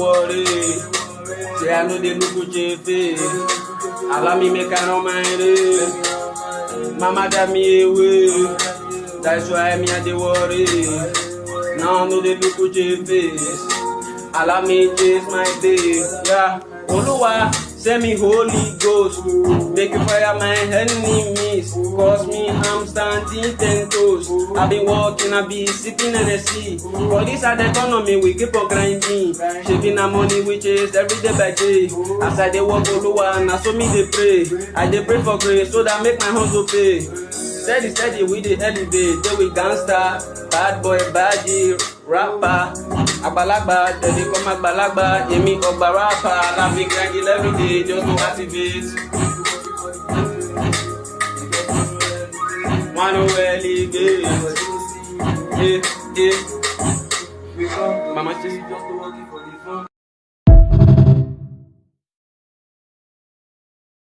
Worry, say I know they look good face. Allow me make I know my day. Mama got me away, that's why me I dey worry. Now I know they look good face. Allow me chase my day. Yeah, Oluwa, send me Holy Ghost, make you fire my enemies. Cause me I'm standing 10 toes. I been walking, I be sipping NSC. For this side economy we keep on grinding. Shaving our money we chase every day by day. As I dey walk Oluwa, na so me dey pray. I dey pray for grace so that make my hustle pay. Steady we dey elevate, then we gangster, bad boy, baddie, rapper, agbalagba, then they come agbalagba, yemi ogba rapper, I be grinding every day just to activate. Wanna elevate, yeah. Mama, just to work for